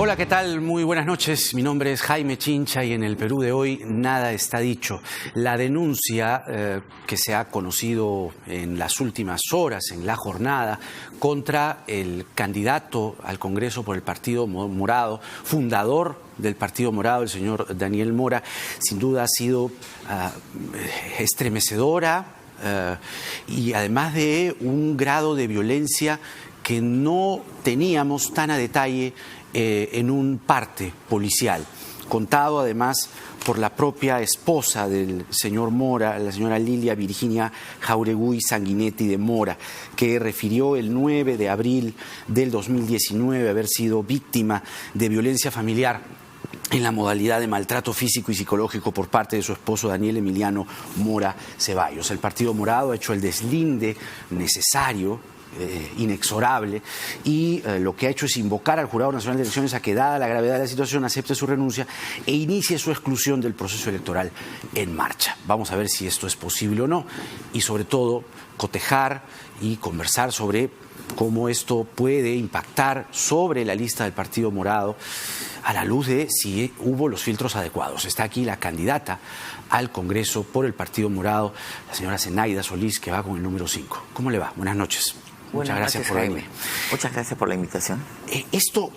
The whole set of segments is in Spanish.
Hola, ¿qué tal? Muy buenas noches. Mi nombre es Jaime Chincha y en el Perú de hoy nada está dicho. La denuncia que se ha conocido en las últimas horas, en la jornada, contra el candidato al Congreso por el Partido Morado, fundador del Partido Morado, el señor Daniel Mora, sin duda ha sido estremecedora y además de un grado de violencia que no teníamos tan a detalle en un parte policial, contado además por la propia esposa del señor Mora, la señora Lilia Virginia Jauregui Sanguinetti de Mora, que refirió el 9 de abril del 2019 haber sido víctima de violencia familiar en la modalidad de maltrato físico y psicológico por parte de su esposo Daniel Emiliano Mora Ceballos. El Partido Morado ha hecho el deslinde necesario, inexorable, y lo que ha hecho es invocar al Jurado Nacional de Elecciones a que, dada la gravedad de la situación, acepte su renuncia e inicie su exclusión del proceso electoral en marcha. Vamos a ver si esto es posible o no, y sobre todo cotejar y conversar sobre cómo esto puede impactar sobre la lista del Partido Morado a la luz de si hubo los filtros adecuados. Está aquí la candidata al Congreso por el Partido Morado, la señora Zenaida Solís, que va con el número 5. ¿Cómo le va? Buenas noches. Muchas gracias por venir. Muchas gracias por la invitación. Esto,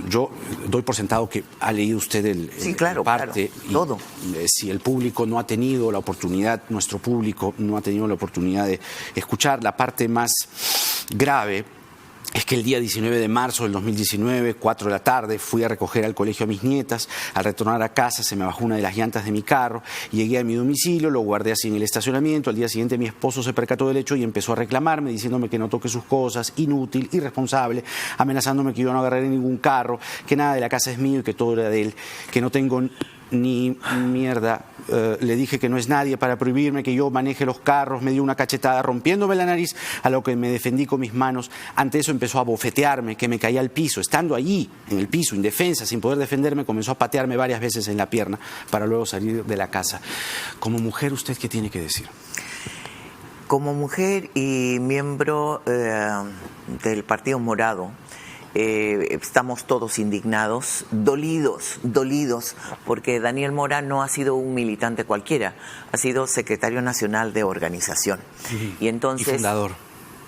yo doy por sentado que ha leído usted parte. Claro, todo. Si el público no ha tenido la oportunidad, nuestro público no ha tenido la oportunidad de escuchar, la parte más grave es que el día 19 de marzo del 2019, 4 de la tarde, fui a recoger al colegio a mis nietas. Al retornar a casa se me bajó una de las llantas de mi carro, llegué a mi domicilio, lo guardé así en el estacionamiento. Al día siguiente mi esposo se percató del hecho y empezó a reclamarme, diciéndome que no toque sus cosas, inútil, irresponsable, amenazándome que yo no agarraré ningún carro, que nada de la casa es mío y que todo era de él, que no tengo ni mierda. Le dije que no es nadie para prohibirme que yo maneje los carros, me dio una cachetada rompiéndome la nariz, a lo que me defendí con mis manos. Ante eso empezó a bofetearme, que me caía al piso. Estando allí, en el piso, indefensa, sin poder defenderme, comenzó a patearme varias veces en la pierna para luego salir de la casa. Como mujer, ¿usted qué tiene que decir? Como mujer y miembro del Partido Morado, estamos todos indignados, dolidos, porque Daniel Mora no ha sido un militante cualquiera, ha sido secretario nacional de organización. Y entonces, y fundador.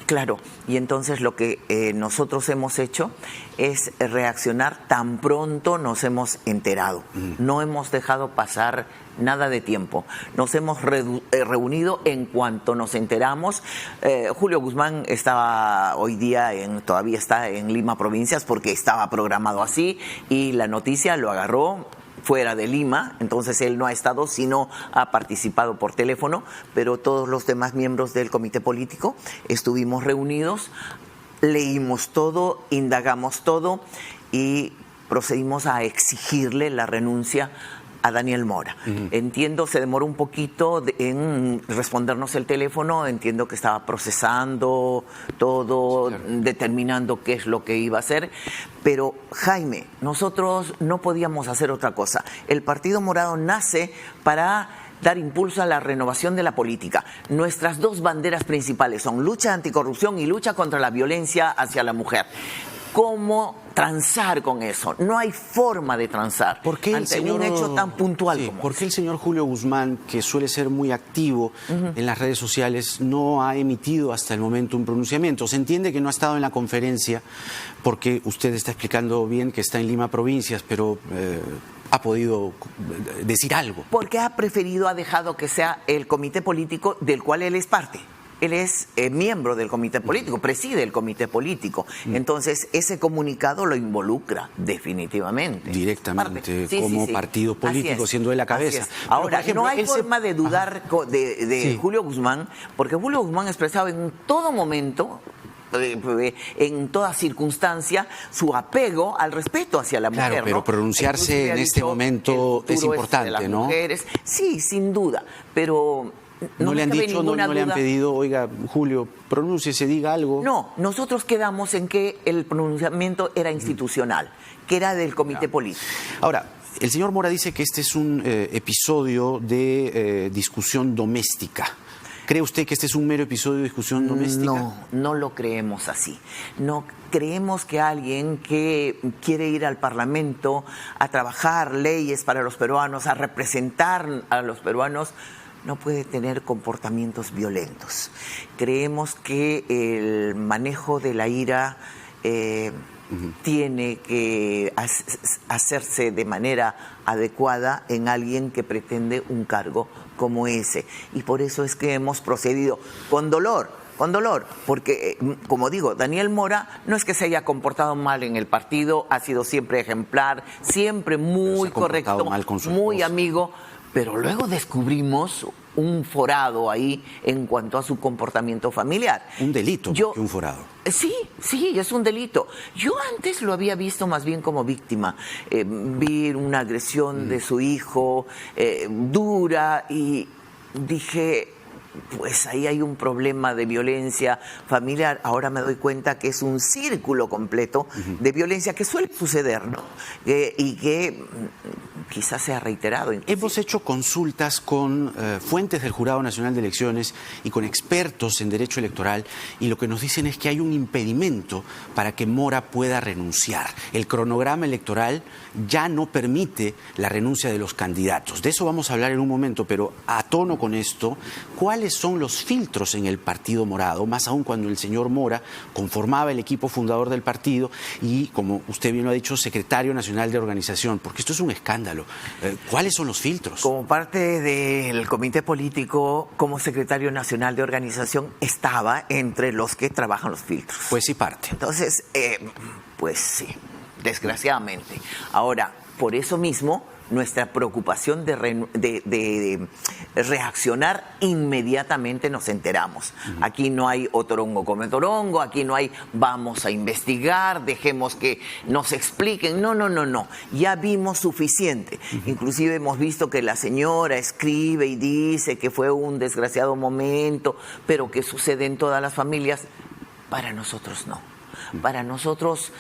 Claro, y entonces lo que nosotros hemos hecho es reaccionar tan pronto nos hemos enterado. No hemos dejado pasar nada de tiempo. Nos hemos reunido en cuanto nos enteramos. Julio Guzmán estaba hoy día, todavía está en Lima Provincias porque estaba programado así y la noticia lo agarró fuera de Lima, entonces él no ha estado, sino ha participado por teléfono, pero todos los demás miembros del comité político estuvimos reunidos, leímos todo, indagamos todo y procedimos a exigirle la renuncia a Daniel Mora. Entiendo, se demoró un poquito en respondernos el teléfono, entiendo que estaba procesando todo, claro, determinando qué es lo que iba a hacer, pero Jaime, nosotros no podíamos hacer otra cosa. El Partido Morado nace para dar impulso a la renovación de la política. Nuestras dos banderas principales son lucha anticorrupción y lucha contra la violencia hacia la mujer. ¿Cómo transar con eso? No hay forma de transar ante un hecho tan puntual como ¿por qué el señor Julio Guzmán, que suele ser muy activo en las redes sociales, no ha emitido hasta el momento un pronunciamiento? Se entiende que no ha estado en la conferencia porque usted está explicando bien que está en Lima Provincias, pero ha podido decir algo. Porque ha dejado que sea el comité político del cual él es parte. Él es miembro del comité político, preside el comité político. Entonces, ese comunicado lo involucra definitivamente. Directamente, partido político, siendo él la cabeza. Ahora, por ejemplo, no hay forma de dudar de Julio Guzmán, porque Julio Guzmán expresaba en todo momento, en toda circunstancia, su apego al respeto hacia la mujer. Claro, pero pronunciarse en este momento es importante, ¿no? Mujeres. Sí, sin duda, pero no le han dicho, no le han pedido, oiga, Julio, pronúnciese, diga algo. No, nosotros quedamos en que el pronunciamiento era institucional, que era del comité político. Ahora, el señor Mora dice que este es un episodio de discusión doméstica. ¿Cree usted que este es un mero episodio de discusión doméstica? No, no lo creemos así. No creemos que alguien que quiere ir al Parlamento a trabajar leyes para los peruanos, a representar a los peruanos, no puede tener comportamientos violentos. Creemos que el manejo de la ira tiene que hacerse de manera adecuada en alguien que pretende un cargo como ese. Y por eso es que hemos procedido con dolor, porque, como digo, Daniel Mora no es que se haya comportado mal en el partido, ha sido siempre ejemplar, siempre muy correcto, muy amigo, pero luego descubrimos un forado ahí en cuanto a su comportamiento familiar. Un delito, que un forado. Sí, es un delito. Yo antes lo había visto más bien como víctima. Vi una agresión de su hijo dura y dije, pues ahí hay un problema de violencia familiar. Ahora me doy cuenta que es un círculo completo de violencia que suele suceder, ¿no? Y que quizás sea reiterado. Inclusive. Hemos hecho consultas con fuentes del Jurado Nacional de Elecciones y con expertos en derecho electoral, y lo que nos dicen es que hay un impedimento para que Mora pueda renunciar. El cronograma electoral ya no permite la renuncia de los candidatos. De eso vamos a hablar en un momento, pero a tono con esto, ¿cuáles son los filtros en el Partido Morado? Más aún cuando el señor Mora conformaba el equipo fundador del partido y, como usted bien lo ha dicho, secretario nacional de organización, porque esto es un escándalo. ¿Cuáles son los filtros? Como parte del comité político, como secretario nacional de organización, estaba entre los que trabajan los filtros. Pues sí, parte. Entonces, pues sí, desgraciadamente. Ahora, por eso mismo, nuestra preocupación de reaccionar inmediatamente nos enteramos. Aquí no hay otorongo come torongo, aquí no hay vamos a investigar, dejemos que nos expliquen. No. Ya vimos suficiente. Inclusive hemos visto que la señora escribe y dice que fue un desgraciado momento, pero que sucede en todas las familias. Para nosotros no. Para nosotros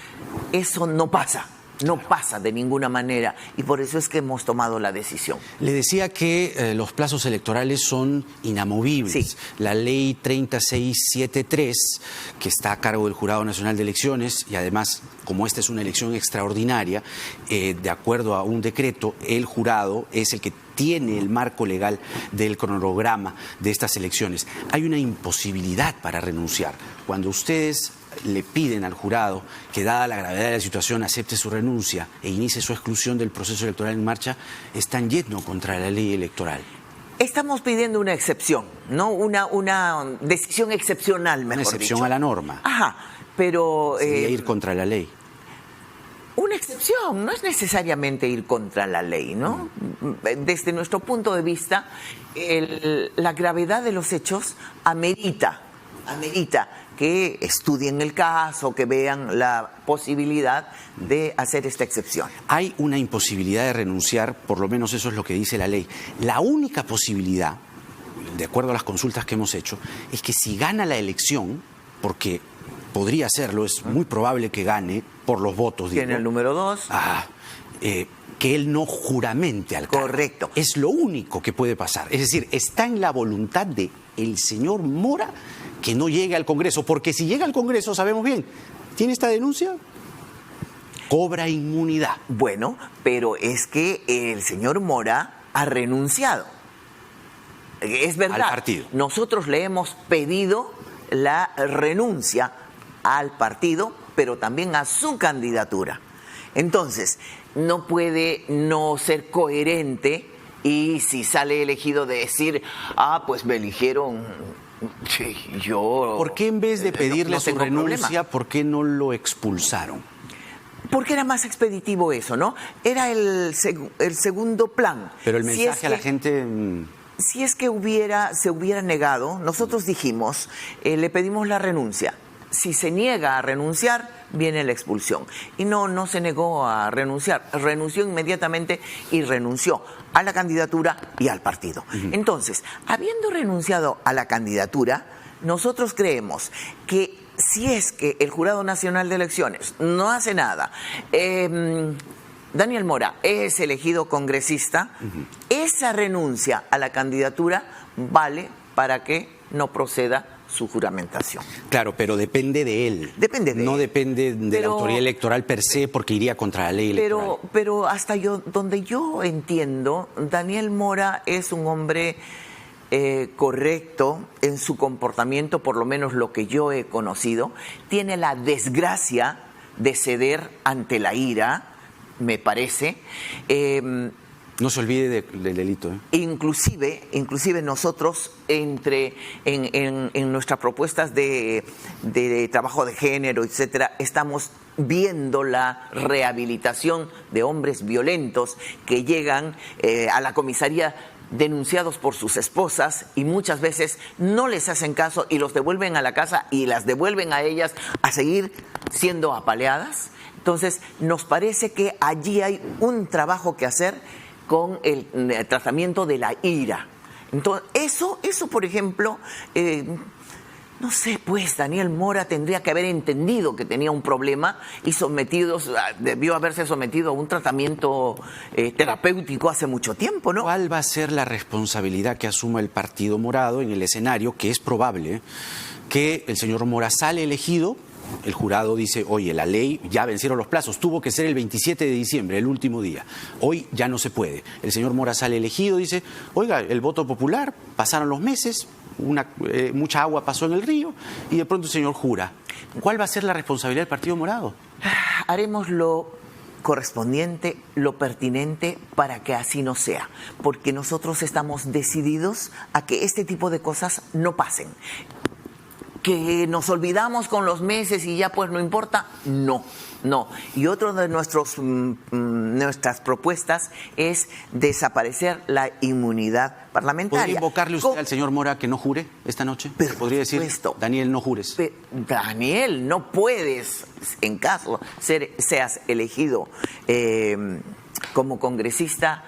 eso no pasa. No pasa de ninguna manera, y por eso es que hemos tomado la decisión. Le decía que los plazos electorales son inamovibles. Sí. La ley 3673, que está a cargo del Jurado Nacional de Elecciones, y además, como esta es una elección extraordinaria, de acuerdo a un decreto, el jurado es el que tiene el marco legal del cronograma de estas elecciones. Hay una imposibilidad para renunciar. Cuando ustedes le piden al jurado que, dada la gravedad de la situación, acepte su renuncia e inicie su exclusión del proceso electoral en marcha, están yendo contra la ley electoral. Estamos pidiendo una excepción, ¿no? Una decisión excepcional, mejor dicho. Una excepción a la norma. Ajá, pero... Sería ir contra la ley. Una excepción, no es necesariamente ir contra la ley, ¿no? Desde nuestro punto de vista, la gravedad de los hechos amerita que estudien el caso, que vean la posibilidad de hacer esta excepción. Hay una imposibilidad de renunciar, por lo menos eso es lo que dice la ley. La única posibilidad, de acuerdo a las consultas que hemos hecho, es que si gana la elección, porque podría hacerlo, es muy probable que gane por los votos. Tiene el número 2. Que él no juramente al cargo. Correcto. Es lo único que puede pasar. Es decir, está en la voluntad de el señor Mora que no llegue al Congreso, porque si llega al Congreso, sabemos bien, ¿tiene esta denuncia? Cobra inmunidad. Bueno, pero es que el señor Mora ha renunciado. Es verdad. Al partido. Nosotros le hemos pedido la renuncia al partido, pero también a su candidatura. Entonces, no puede no ser coherente y si sale elegido de decir, pues me eligieron, yo... ¿Por qué en vez de pedirle no su renuncia, problema? por qué no lo expulsaron? Porque era más expeditivo eso, ¿no? Era el segundo plan. Pero el mensaje a la gente... Si es que se hubiera negado, nosotros dijimos, le pedimos la renuncia. Si se niega a renunciar, viene la expulsión. Y no se negó a renunciar. Renunció inmediatamente y renunció a la candidatura y al partido. Entonces, habiendo renunciado a la candidatura, nosotros creemos que si es que el Jurado Nacional de Elecciones no hace nada, Daniel Mora es elegido congresista, esa renuncia a la candidatura vale para que no proceda su juramentación. Claro, pero depende de él. Depende de él. No depende de la autoridad electoral per se, porque iría contra la ley electoral. Pero hasta donde yo entiendo, Daniel Mora es un hombre correcto en su comportamiento, por lo menos lo que yo he conocido. Tiene la desgracia de ceder ante la ira, me parece. No se olvide del delito. Inclusive nosotros en nuestras propuestas de trabajo de género, etcétera, estamos viendo la rehabilitación de hombres violentos que llegan a la comisaría denunciados por sus esposas y muchas veces no les hacen caso y los devuelven a la casa y las devuelven a ellas a seguir siendo apaleadas. Entonces, nos parece que allí hay un trabajo que hacer con el tratamiento de la ira. Entonces, eso por ejemplo, no sé, pues Daniel Mora tendría que haber entendido que tenía un problema y debió haberse sometido a un tratamiento terapéutico hace mucho tiempo, ¿no? ¿Cuál va a ser la responsabilidad que asuma el Partido Morado en el escenario que es probable que el señor Mora sale elegido? El jurado dice, oye, la ley, ya vencieron los plazos, tuvo que ser el 27 de diciembre, el último día. Hoy ya no se puede. El señor Mora sale elegido, dice, oiga, el voto popular, pasaron los meses, mucha agua pasó en el río y de pronto el señor jura. ¿Cuál va a ser la responsabilidad del Partido Morado? Haremos lo correspondiente, lo pertinente para que así no sea, porque nosotros estamos decididos a que este tipo de cosas no pasen. ¿Que nos olvidamos con los meses y ya pues no importa? No. Y otro de nuestras propuestas es desaparecer la inmunidad parlamentaria. ¿Podría invocarle usted al señor Mora que no jure esta noche? Pero podría decir, Daniel, no jures. Daniel, no puedes, en caso seas elegido como congresista,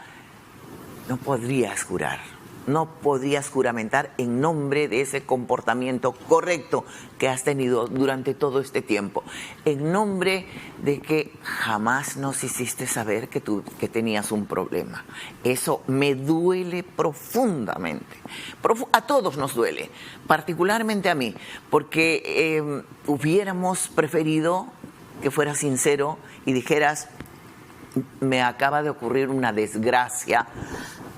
no podrías jurar. No podrías juramentar en nombre de ese comportamiento correcto que has tenido durante todo este tiempo, en nombre de que jamás nos hiciste saber que tenías un problema. Eso me duele profundamente. A todos nos duele, particularmente a mí, porque hubiéramos preferido que fueras sincero y dijeras, me acaba de ocurrir una desgracia.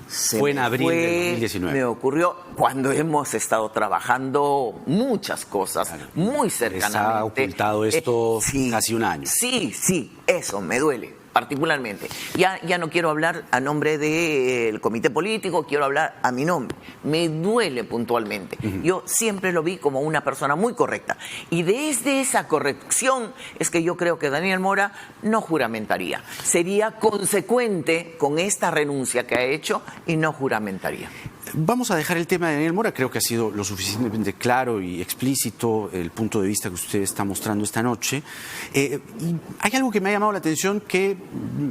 Fue en abril del 2019. Me ocurrió cuando hemos estado trabajando muchas cosas, claro, muy cercanamente. Les ha ocultado esto casi un año. Sí, eso me duele particularmente. Ya no quiero hablar a nombre del comité político, quiero hablar a mi nombre. Me duele puntualmente. Yo siempre lo vi como una persona muy correcta. Y desde esa corrección es que yo creo que Daniel Mora no juramentaría. Sería consecuente con esta renuncia que ha hecho y no juramentaría. Vamos a dejar el tema de Daniel Mora, creo que ha sido lo suficientemente claro y explícito el punto de vista que usted está mostrando esta noche. Y hay algo que me ha llamado la atención que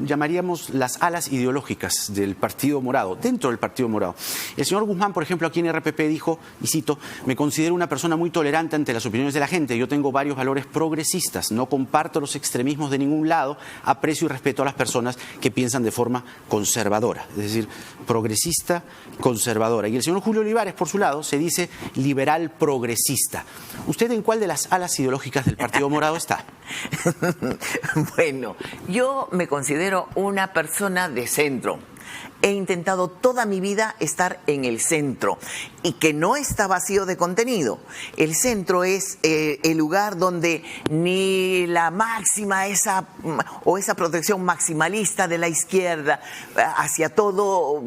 llamaríamos las alas ideológicas del Partido Morado, dentro del Partido Morado. El señor Guzmán, por ejemplo, aquí en RPP dijo, y cito, me considero una persona muy tolerante ante las opiniones de la gente, yo tengo varios valores progresistas, no comparto los extremismos de ningún lado, aprecio y respeto a las personas que piensan de forma conservadora, es decir, progresista, conservadora. Y el señor Julio Olivares, por su lado, se dice liberal progresista. ¿Usted en cuál de las alas ideológicas del Partido Morado está? Bueno, yo me considero una persona de centro. He intentado toda mi vida estar en el centro y que no está vacío de contenido. El centro es el lugar donde ni la máxima esa protección maximalista de la izquierda hacia todo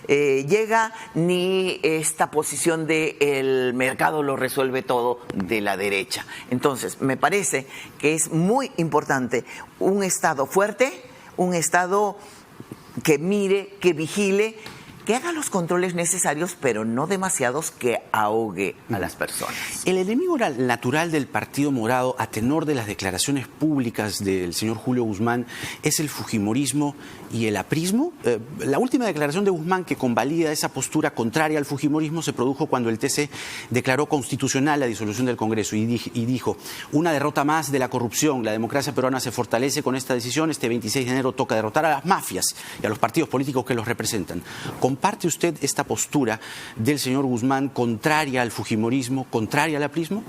llega, ni esta posición de el mercado lo resuelve todo de la derecha. Entonces, me parece que es muy importante un Estado fuerte, un Estado que mire, que vigile, que haga los controles necesarios, pero no demasiados que ahogue a las personas. El enemigo natural del Partido Morado, a tenor de las declaraciones públicas del señor Julio Guzmán, es el fujimorismo y el aprismo. La última declaración de Guzmán que convalida esa postura contraria al fujimorismo se produjo cuando el TC declaró constitucional la disolución del Congreso y dijo, una derrota más de la corrupción, la democracia peruana se fortalece con esta decisión, este 26 de enero toca derrotar a las mafias y a los partidos políticos que los representan. ¿comparte usted esta postura del señor Guzmán contraria al fujimorismo, contraria al aprismo?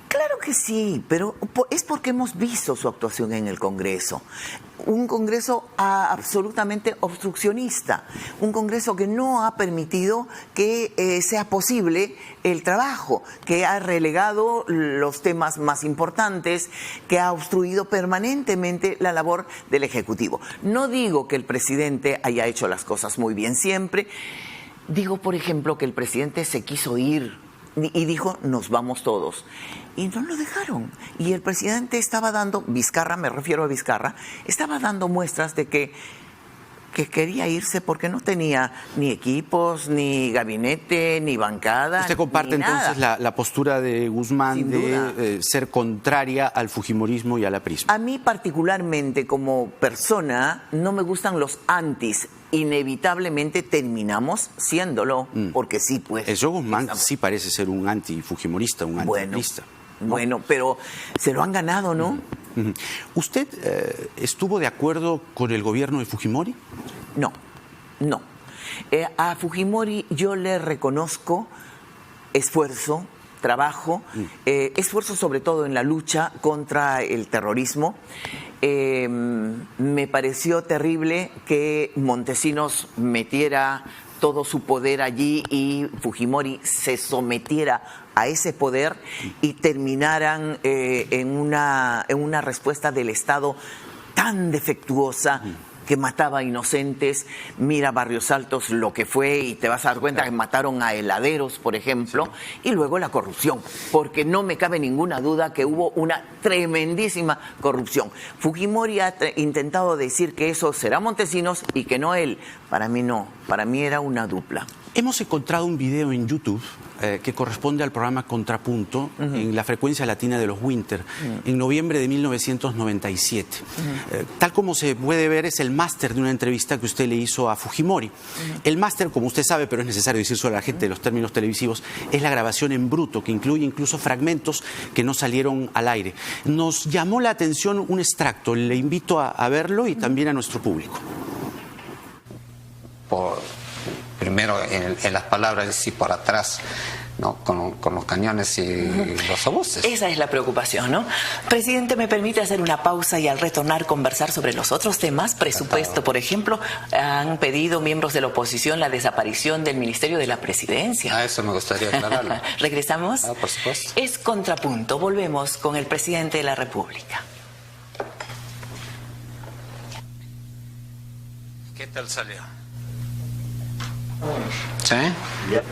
Claro que sí, pero es porque hemos visto su actuación en el Congreso. Un Congreso absolutamente obstruccionista, un Congreso que no ha permitido que sea posible el trabajo, que ha relegado los temas más importantes, que ha obstruido permanentemente la labor del Ejecutivo. No digo que el presidente haya hecho las cosas muy bien siempre, digo, por ejemplo, que el presidente se quiso ir y dijo, nos vamos todos. Y no lo dejaron. Y el presidente estaba dando, Vizcarra, me refiero a Vizcarra, estaba dando muestras de que quería irse porque no tenía ni equipos, ni gabinete, ni bancada. ¿Usted comparte ni entonces la postura de Guzmán Sin de ser contraria al fujimorismo y al aprismo? A mí particularmente como persona no me gustan los antis. Inevitablemente terminamos siéndolo, porque sí, pues. El señor Guzmán sí parece ser un antifujimorista, un antiaprista. Bueno, pero se lo han ganado, ¿no? ¿Usted estuvo de acuerdo con el gobierno de Fujimori? No. A Fujimori yo le reconozco esfuerzo, trabajo, esfuerzo sobre todo en la lucha contra el terrorismo. Me pareció terrible que Montesinos metiera todo su poder allí y Fujimori se sometiera a ese poder y terminaran en una respuesta del Estado tan defectuosa que mataba a inocentes. Mira Barrios Altos lo que fue y te vas a dar cuenta que mataron a heladeros, por ejemplo, y luego la corrupción, porque no me cabe ninguna duda que hubo una tremendísima corrupción. Fujimori ha intentado decir que eso será Montesinos y que no él. Para mí no, para mí era una dupla. Hemos encontrado un video en YouTube que corresponde al programa Contrapunto en la frecuencia latina de los Winter, en noviembre de 1997. Tal como se puede ver, es el máster de una entrevista que usted le hizo a Fujimori. El máster, como usted sabe, pero es necesario decir sobre la gente de los términos televisivos, es la grabación en bruto, que incluye incluso fragmentos que no salieron al aire. Nos llamó la atención un extracto, le invito a verlo y también a nuestro público. Primero en las palabras y por atrás, ¿no? Con los cañones y los obuses. Esa es la preocupación, ¿no? Presidente, ¿me permite hacer una pausa y al retornar conversar sobre los otros temas? Presupuesto, por ejemplo, han pedido miembros de la oposición la desaparición del Ministerio de la Presidencia. Ah, eso me gustaría aclararlo. ¿Regresamos? Ah, por supuesto. Es Contrapunto. Volvemos con el presidente de la República. ¿Qué tal salió? ¿Sí? Yep.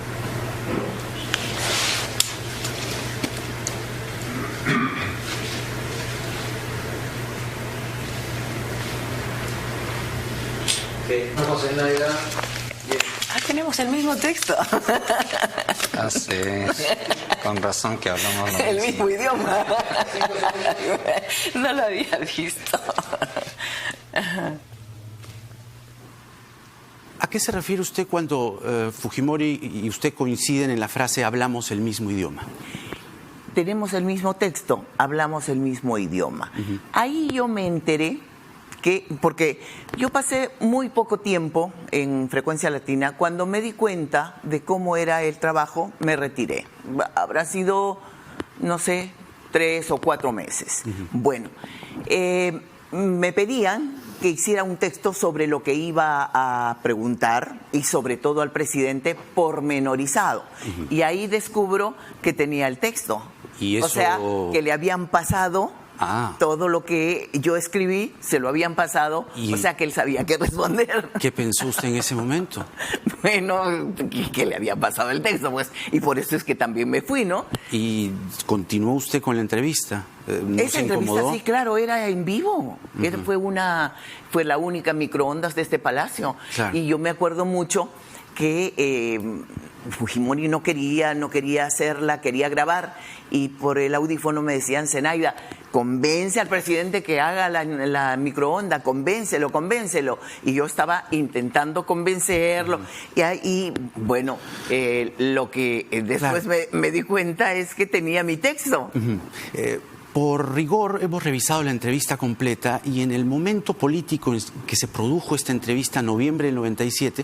Estamos en Navidad. Tenemos el mismo texto. Ah, sí. Con razón que hablamos El mismo idioma. No lo había visto. ¿A qué se refiere usted cuando Fujimori y usted coinciden en la frase hablamos el mismo idioma? Tenemos el mismo texto, hablamos el mismo idioma. Ahí yo me enteré porque yo pasé muy poco tiempo en Frecuencia Latina, cuando me di cuenta de cómo era el trabajo, me retiré. Habrá sido, no sé, 3 o 4 meses. Bueno, me pedían que hiciera un texto sobre lo que iba a preguntar y sobre todo al presidente pormenorizado. Y ahí descubro que tenía el texto. ¿Y eso? O sea, que le habían pasado todo lo que yo escribí, se lo habían pasado, o sea que él sabía qué responder. ¿Qué pensó usted en ese momento? Bueno, que le había pasado el texto, pues, y por eso es que también me fui, ¿no? ¿Y continuó usted con la entrevista? ¿No Esa se entrevista, incomodó? sí, claro, era en vivo. Fue la única microondas de este palacio. Claro. Y yo me acuerdo mucho que Fujimori no quería hacerla, quería grabar. Y por el audífono me decían, Zenaida, convence al presidente que haga la microonda, convéncelo. Y yo estaba intentando convencerlo. Y bueno, lo que después me di cuenta es que tenía mi texto. Por rigor hemos revisado la entrevista completa y en el momento político en que se produjo esta entrevista, noviembre del 97,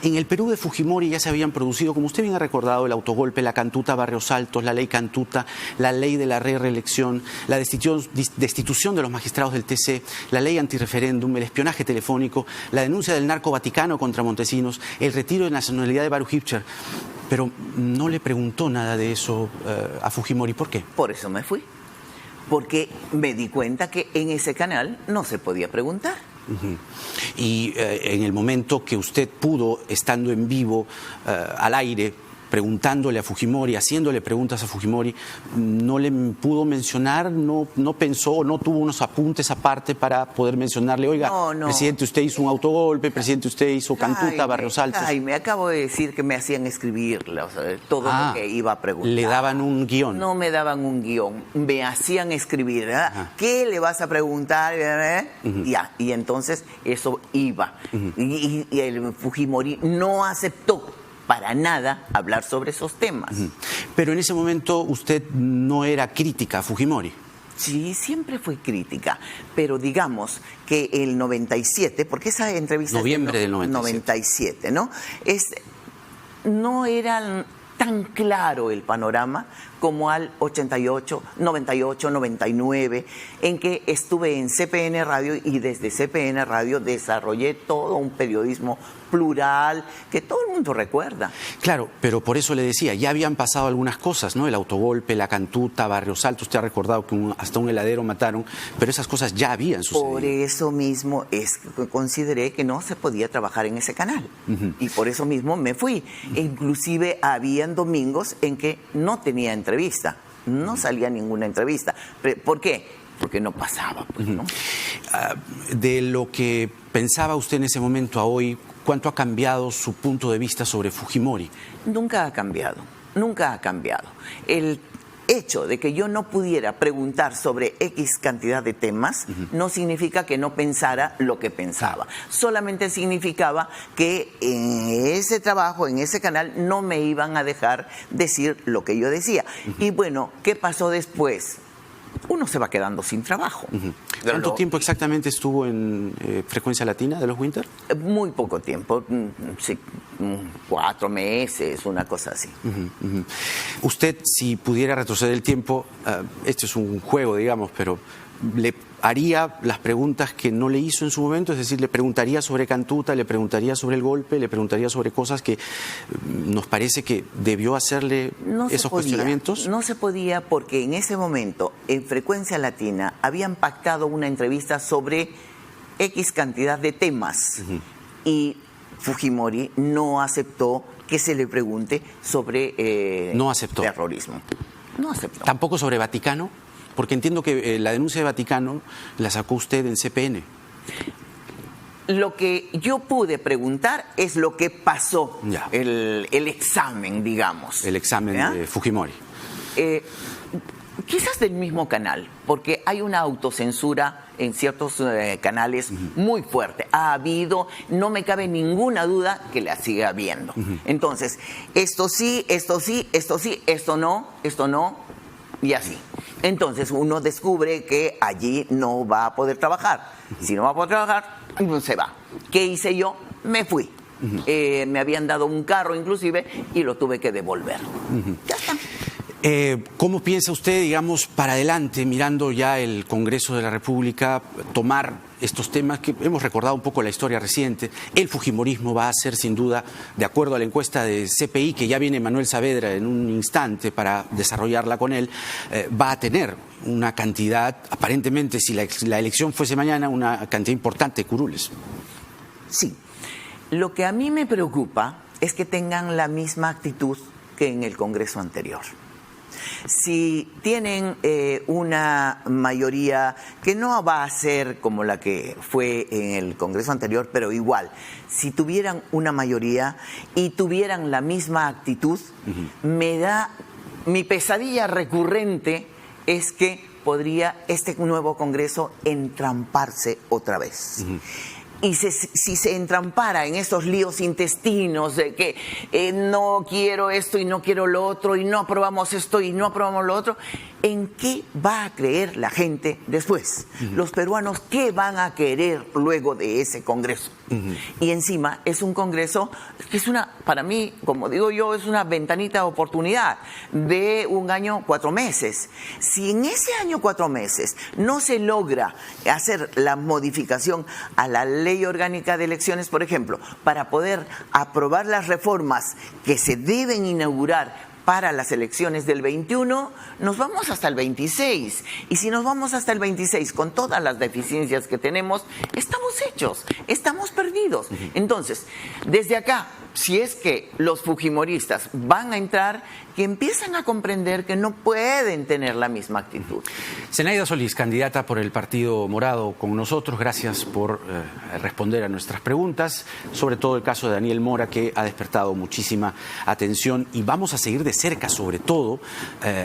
en el Perú de Fujimori ya se habían producido, como usted bien ha recordado, el autogolpe, la cantuta Barrios Altos, la ley cantuta, la ley de la reelección, la destitución de los magistrados del TC, la ley antirreferéndum, el espionaje telefónico, la denuncia del narco Vaticano contra Montesinos, el retiro de nacionalidad de Baruch Hipcher. Pero no le preguntó nada de eso a Fujimori. ¿Por qué? Por eso me fui. Porque me di cuenta que en ese canal no se podía preguntar. Y en el momento que usted pudo, estando en vivo, al aire, preguntándole a Fujimori, haciéndole preguntas a Fujimori, no le pudo mencionar, no pensó, no tuvo unos apuntes aparte para poder mencionarle, oiga, No. presidente, usted hizo un autogolpe, presidente, usted hizo cantuta, Barrios Altos. Me acabo de decir que me hacían escribir todo lo que iba a preguntar. Le daban un guión. No me daban un guión, me hacían escribir, ¿verdad? ¿Qué le vas a preguntar? Ya, y entonces eso iba. Y el Fujimori no aceptó para nada hablar sobre esos temas. Pero en ese momento usted no era crítica a Fujimori. Sí, siempre fue crítica, pero digamos que el 97, porque esa entrevista... Noviembre del 97, ¿no? No era tan claro el panorama como al 88, 98, 99, en que estuve en CPN Radio y desde CPN Radio desarrollé todo un periodismo plural que todo el mundo recuerda. Claro, pero por eso le decía, ya habían pasado algunas cosas, ¿no? El autogolpe, la cantuta, Barrios Altos, usted ha recordado que hasta un heladero mataron, pero esas cosas ya habían sucedido. Por eso mismo consideré que no se podía trabajar en ese canal. Y por eso mismo me fui. E inclusive habían domingos en que no tenía entrevista, no salía ninguna entrevista. ¿Por qué? Porque no pasaba, pues, ¿no? De lo que pensaba usted en ese momento a hoy, ¿cuánto ha cambiado su punto de vista sobre Fujimori? Nunca ha cambiado, nunca ha cambiado. El hecho de que yo no pudiera preguntar sobre X cantidad de temas no significa que no pensara lo que pensaba. Solamente significaba que en ese trabajo, en ese canal, no me iban a dejar decir lo que yo decía. Y bueno, ¿qué pasó después? Uno se va quedando sin trabajo. ¿Cuánto tiempo exactamente estuvo en Frecuencia Latina de los Winter? Muy poco tiempo, sí, 4 meses, una cosa así. Usted, si pudiera retroceder el tiempo, esto es un juego, digamos, pero le haría las preguntas que no le hizo en su momento, es decir, le preguntaría sobre cantuta, le preguntaría sobre el golpe, le preguntaría sobre cosas que nos parece que debió hacerle esos cuestionamientos. No se podía porque en ese momento en Frecuencia Latina habían pactado una entrevista sobre X cantidad de temas y Fujimori no aceptó que se le pregunte sobre no aceptó. Terrorismo. No aceptó. ¿Tampoco sobre Vaticano? Porque entiendo que la denuncia de Vaticano la sacó usted en CPN. Lo que yo pude preguntar es lo que pasó, ya. El examen, digamos. El examen de Fujimori. Quizás del mismo canal, porque hay una autocensura en ciertos canales muy fuerte. Ha habido, no me cabe ninguna duda que la siga habiendo. Entonces, esto sí, esto sí, esto sí, esto no, y así. Entonces uno descubre que allí no va a poder trabajar. Si no va a poder trabajar, se va. ¿Qué hice yo? Me fui. Me habían dado un carro inclusive y lo tuve que devolver. Ya está. ¿Cómo piensa usted, digamos, para adelante, mirando ya el Congreso de la República, tomar estos temas que hemos recordado un poco la historia reciente? El fujimorismo va a ser, sin duda, de acuerdo a la encuesta de CPI, que ya viene Manuel Saavedra en un instante para desarrollarla con él, va a tener una cantidad, aparentemente, si la elección fuese mañana, una cantidad importante de curules. Sí. Lo que a mí me preocupa es que tengan la misma actitud que en el Congreso anterior. Si tienen una mayoría que no va a ser como la que fue en el Congreso anterior, pero igual, si tuvieran una mayoría y tuvieran la misma actitud, mi pesadilla recurrente es que podría este nuevo Congreso entramparse otra vez. Y si se entrampara en esos líos intestinos de que no quiero esto y no quiero lo otro, y no aprobamos esto y no aprobamos lo otro, ¿en qué va a creer la gente después? Los peruanos, ¿qué van a querer luego de ese Congreso? Y encima es un Congreso que es para mí, como digo yo, es una ventanita de oportunidad de 1 año 4 meses. Si en ese año 4 meses no se logra hacer la modificación a la ley orgánica de elecciones, por ejemplo, para poder aprobar las reformas que se deben inaugurar para las elecciones del 21, nos vamos hasta el 26. Y si nos vamos hasta el 26 con todas las deficiencias que tenemos, estamos hechos, estamos perdidos. Entonces, desde acá, si es que los fujimoristas van a entrar, que empiezan a comprender que no pueden tener la misma actitud. Zenaida Solís, candidata por el Partido Morado con nosotros, gracias por responder a nuestras preguntas, sobre todo el caso de Daniel Mora, que ha despertado muchísima atención, y vamos a seguir de cerca, sobre todo,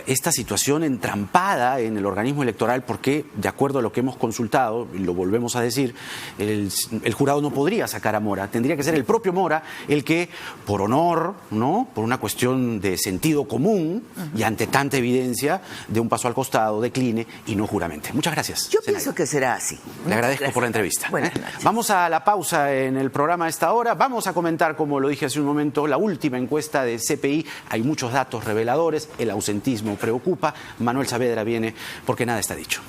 esta situación entrampada en el organismo electoral, porque, de acuerdo a lo que hemos consultado, y lo volvemos a decir, el jurado no podría sacar a Mora, tendría que ser el propio Mora el que, por honor, ¿no?, por una cuestión de sentido común y ante tanta evidencia, de un paso al costado, decline y no juramente. Muchas gracias. Yo pienso que será así. Le agradezco por la entrevista. Buenas noches. Vamos a la pausa en el programa a esta hora. Vamos a comentar, como lo dije hace un momento, la última encuesta de CPI. Hay muchos datos reveladores. El ausentismo preocupa. Manuel Saavedra viene porque nada está dicho.